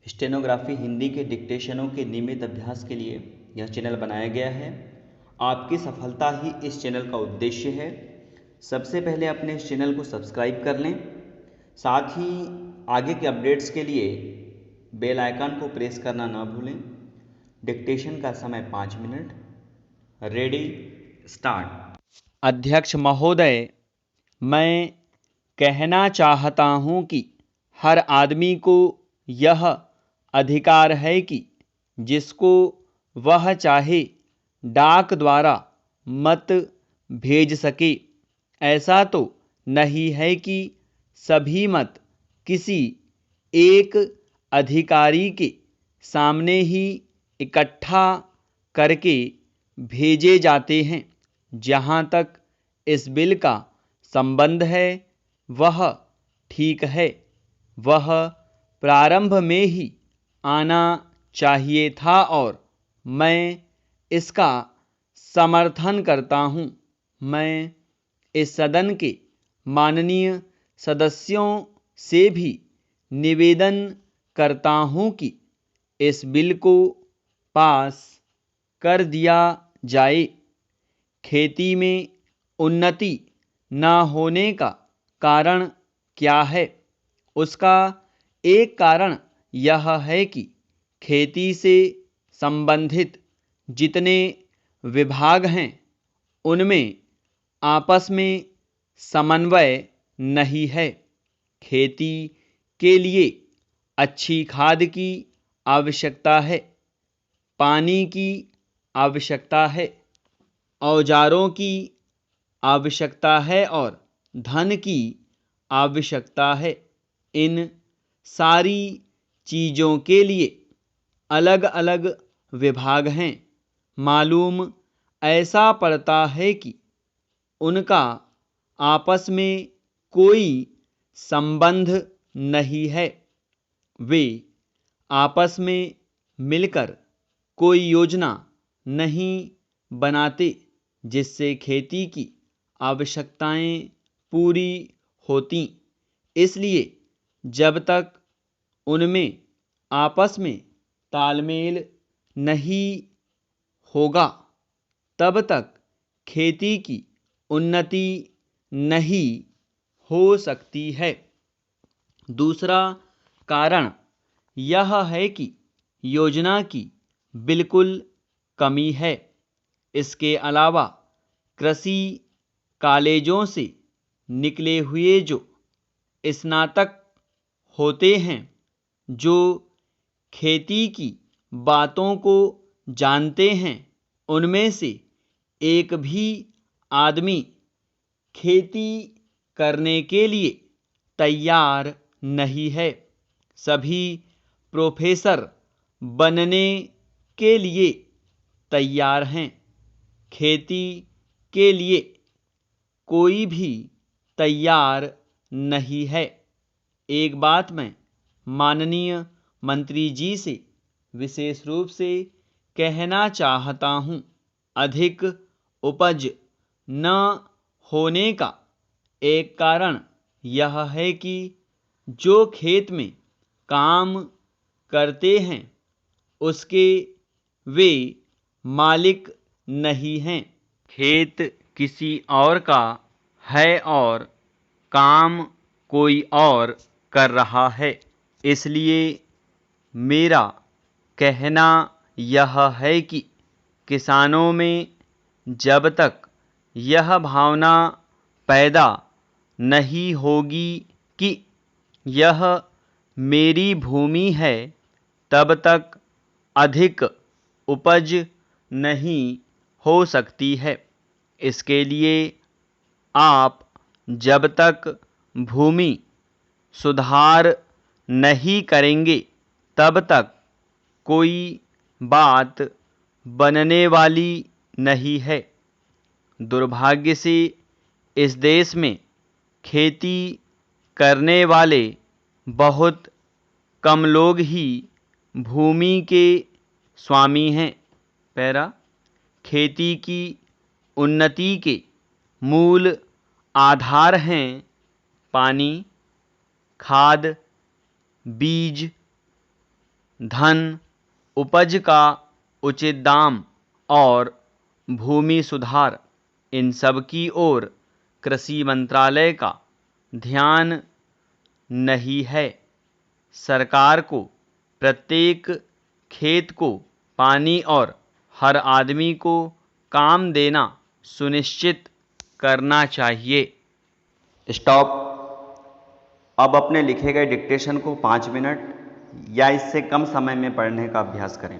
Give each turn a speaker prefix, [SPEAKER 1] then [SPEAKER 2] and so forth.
[SPEAKER 1] Stenography Hindi के डिक्टेशनों के नियमित अभ्यास के लिए यह चैनल बनाया गया है। आपकी सफलता ही इस चैनल का उद्देश्य है। सबसे पहले अपने इस चैनल को सब्सक्राइब कर लें, साथ ही आगे के अपडेट्स के लिए बेल आइकन को प्रेस करना ना भूलें। डिक्टेशन का समय 5 मिनट। Ready, start.
[SPEAKER 2] अध्यक्ष महोदय, मैं कहना चाहता हूँ कि हर आदमी को यह अधिकार है कि जिसको वह चाहे डाक द्वारा मत भेज सके। ऐसा तो नहीं है कि सभी मत किसी एक अधिकारी के सामने ही इकट्ठा करके भेजे जाते हैं। जहाँ तक इस बिल का संबंध है वह ठीक है, वह प्रारंभ में ही आना चाहिए था और मैं इसका समर्थन करता हूँ। मैं इस सदन के माननीय सदस्यों से भी निवेदन करता हूँ कि इस बिल को पास कर दिया जाए। खेती में उन्नति न होने का कारण क्या है? उसका एक कारण यह है कि खेती से संबंधित जितने विभाग हैं उनमें आपस में समन्वय नहीं है। खेती के लिए अच्छी खाद की आवश्यकता है, पानी की आवश्यकता है, औजारों की आवश्यकता है और धन की आवश्यकता है। इन सारी चीज़ों के लिए अलग अलग विभाग हैं। मालूम ऐसा पड़ता है कि उनका आपस में कोई संबंध नहीं है। वे आपस में मिलकर कोई योजना नहीं बनाते जिससे खेती की आवश्यकताएं पूरी होती। इसलिए जब तक उनमें आपस में तालमेल नहीं होगा तब तक खेती की उन्नति नहीं हो सकती है। दूसरा कारण यह है कि योजना की बिल्कुल कमी है। इसके अलावा कृषि कॉलेजों से निकले हुए जो स्नातक होते हैं, जो खेती की बातों को जानते हैं, उनमें से एक भी आदमी खेती करने के लिए तैयार नहीं है। सभी प्रोफेसर बनने के लिए तैयार हैं। खेती के लिए कोई भी तैयार नहीं है। एक बात मैं माननीय मंत्री जी से विशेष रूप से कहना चाहता हूँ। अधिक उपज न होने का एक कारण यह है कि जो खेत में काम करते हैं उसके वे मालिक नहीं हैं। खेत किसी और का है और काम कोई और कर रहा है। इसलिए मेरा कहना यह है कि किसानों में जब तक यह भावना पैदा नहीं होगी कि यह मेरी भूमि है, तब तक अधिक उपज नहीं हो सकती है। इसके लिए आप जब तक भूमि सुधार नहीं करेंगे तब तक कोई बात बनने वाली नहीं है। दुर्भाग्य से इस देश में खेती करने वाले बहुत कम लोग ही भूमि के स्वामी हैं। पैरा खेती की उन्नति के मूल आधार हैं पानी, खाद, बीज, धन, उपज का उचित दाम और भूमि सुधार, इन सब की ओर कृषि मंत्रालय का ध्यान नहीं है। सरकार को प्रत्येक खेत को पानी और हर आदमी को काम देना सुनिश्चित करना चाहिए।
[SPEAKER 1] स्टॉप। अब अपने लिखे गए डिक्टेशन को 5 मिनट या इससे कम समय में पढ़ने का अभ्यास करें।